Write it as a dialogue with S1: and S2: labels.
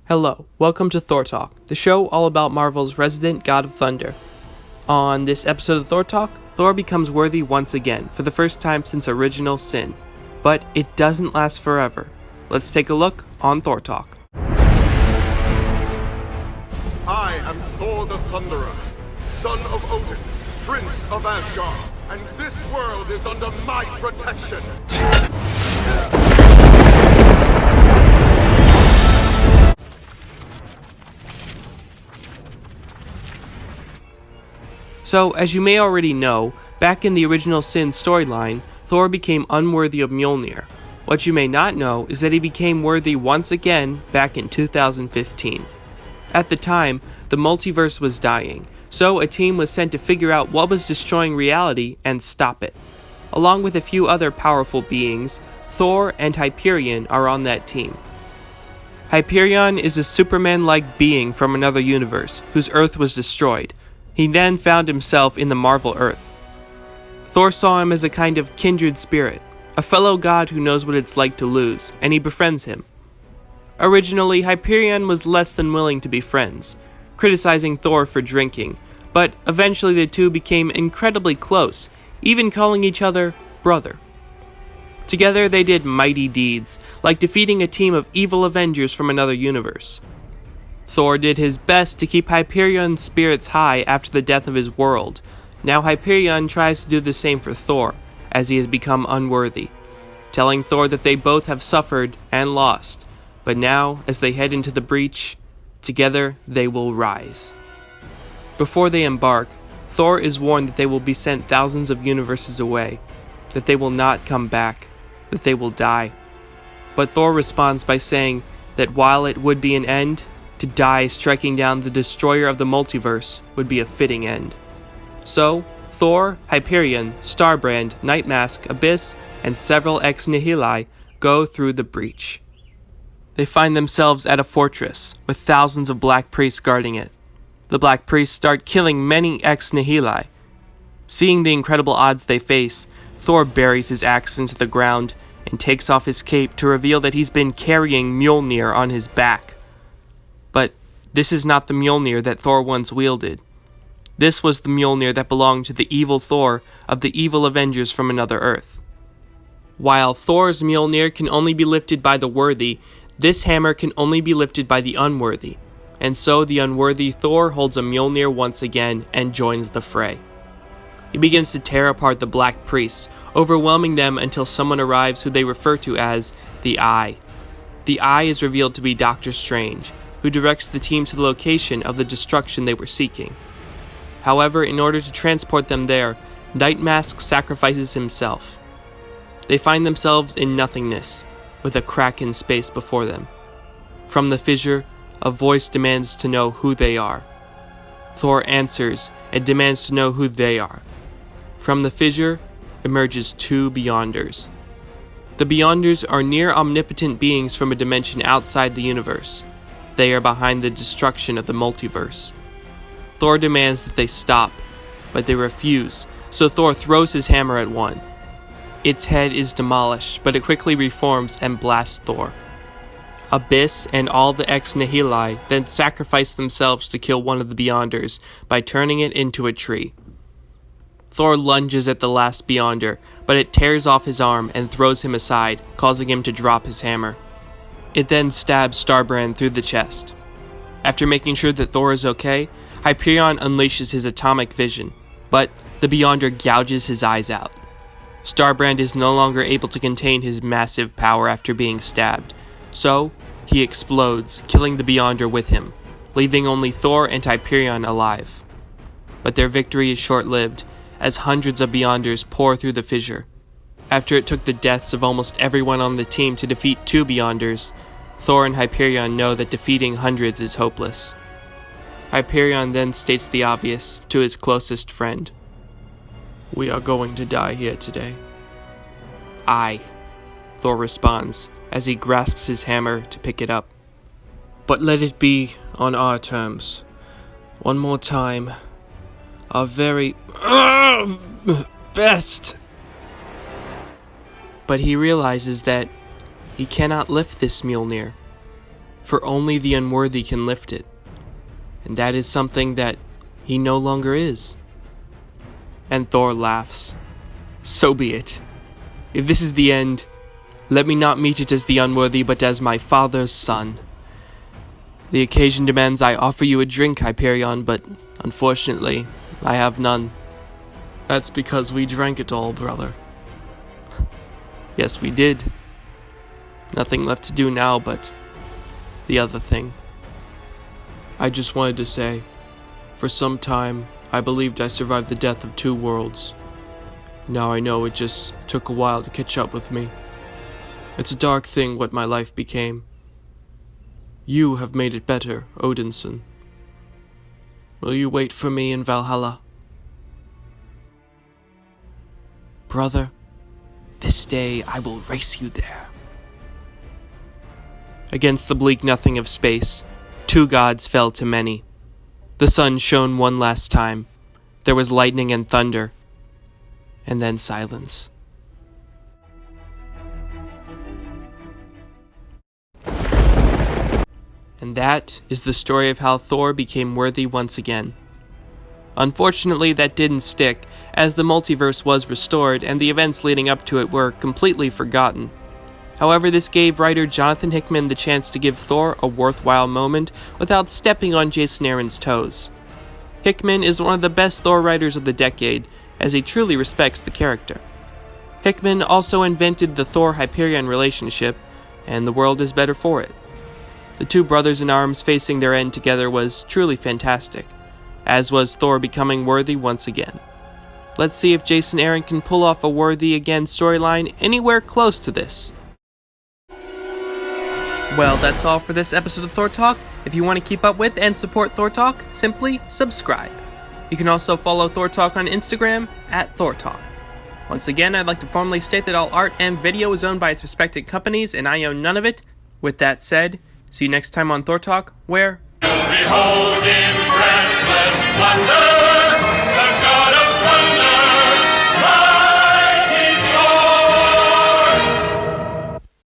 S1: Hello, welcome to Thor Talk, the show all about Marvel's resident god of thunder. On this episode of Thor Talk, Thor becomes worthy once again, for the first time since Original Sin. But it doesn't last forever. Let's take a look on Thor Talk.
S2: I am Thor the Thunderer, son of Odin, prince of Asgard, and this world is under my protection.
S1: So, as you may already know, back in the Original Sin storyline, Thor became unworthy of Mjolnir. What you may not know is that he became worthy once again back in 2015. At the time, the multiverse was dying, so a team was sent to figure out what was destroying reality and stop it. Along with a few other powerful beings, Thor and Hyperion are on that team. Hyperion is a Superman-like being from another universe, whose Earth was destroyed. He then found himself in the Marvel Earth. Thor saw him as a kind of kindred spirit, a fellow god who knows what it's like to lose, and he befriends him. Originally, Hyperion was less than willing to be friends, criticizing Thor for drinking, but eventually the two became incredibly close, even calling each other brother. Together they did mighty deeds, like defeating a team of evil Avengers from another universe. Thor did his best to keep Hyperion's spirits high after the death of his world. Now Hyperion tries to do the same for Thor, as he has become unworthy, telling Thor that they both have suffered and lost, but now, as they head into the breach, together they will rise. Before they embark, Thor is warned that they will be sent thousands of universes away, that they will not come back, that they will die. But Thor responds by saying that while it would be an end, to die striking down the destroyer of the multiverse would be a fitting end. So, Thor, Hyperion, Starbrand, Nightmask, Abyss, and several ex nihili go through the breach. They find themselves at a fortress, with thousands of black priests guarding it. The black priests start killing many ex nihili. Seeing the incredible odds they face, Thor buries his axe into the ground and takes off his cape to reveal that he's been carrying Mjolnir on his back. But this is not the Mjolnir that Thor once wielded. This was the Mjolnir that belonged to the evil Thor of the evil Avengers from another Earth. While Thor's Mjolnir can only be lifted by the worthy, this hammer can only be lifted by the unworthy. And so the unworthy Thor holds a Mjolnir once again and joins the fray. He begins to tear apart the Black Priests, overwhelming them until someone arrives who they refer to as the Eye. The Eye is revealed to be Doctor Strange, who directs the team to the location of the destruction they were seeking. However, in order to transport them there, Nightmask sacrifices himself. They find themselves in nothingness, with a crack in space before them. From the fissure, a voice demands to know who they are. Thor answers and demands to know who they are. From the fissure emerges two Beyonders. The Beyonders are near omnipotent beings from a dimension outside the universe. They are behind the destruction of the multiverse. Thor demands that they stop, but they refuse, so Thor throws his hammer at one. Its head is demolished, but it quickly reforms and blasts Thor. Abyss and all the ex nihili then sacrifice themselves to kill one of the Beyonders by turning it into a tree. Thor lunges at the last Beyonder, but it tears off his arm and throws him aside, causing him to drop his hammer. It then stabs Starbrand through the chest. After making sure that Thor is okay, Hyperion unleashes his atomic vision, but the Beyonder gouges his eyes out. Starbrand is no longer able to contain his massive power after being stabbed, so he explodes, killing the Beyonder with him, leaving only Thor and Hyperion alive. But their victory is short-lived, as hundreds of Beyonders pour through the fissure. After it took the deaths of almost everyone on the team to defeat two Beyonders, Thor and Hyperion know that defeating hundreds is hopeless. Hyperion then states the obvious to his closest friend. "We are going to die here today." "Aye," Thor responds as he grasps his hammer to pick it up. "But let it be on our terms. One more time. Our very best." But he realizes that he cannot lift this Mjolnir. for only the unworthy can lift it. And that is something that he no longer is. And Thor laughs. So be it. If this is the end, let me not meet it as the unworthy, but as my father's son. The occasion demands I offer you a drink, Hyperion, but unfortunately, I have none. That's because we drank it all, brother. Yes, we did. Nothing left to do now but the other thing. I just wanted to say, for some time, I believed I survived the death of 2 worlds. Now I know it just took a while to catch up with me. It's a dark thing what my life became. You have made it better, Odinson. Will you wait for me in Valhalla? Brother, this day I will race you there. Against the bleak nothing of space, 2 gods fell to many. The sun shone one last time. There was lightning and thunder, and then silence. And that is the story of how Thor became worthy once again. Unfortunately, that didn't stick, as the multiverse was restored and the events leading up to it were completely forgotten. However, this gave writer Jonathan Hickman the chance to give Thor a worthwhile moment without stepping on Jason Aaron's toes. Hickman is one of the best Thor writers of the decade, as he truly respects the character. Hickman also invented the Thor-Hyperion relationship, and the world is better for it. The 2 brothers in arms facing their end together was truly fantastic, as was Thor becoming worthy once again. Let's see if Jason Aaron can pull off a worthy again storyline anywhere close to this. Well, that's all for this episode of Thor Talk. If you want to keep up with and support Thor Talk, simply subscribe. You can also follow Thor Talk on Instagram @Thor Talk. Once again, I'd like to formally state that all art and video is owned by its respective companies, and I own none of it. With that said, see you next time on Thor Talk, where...
S3: Behold in breathless wonder.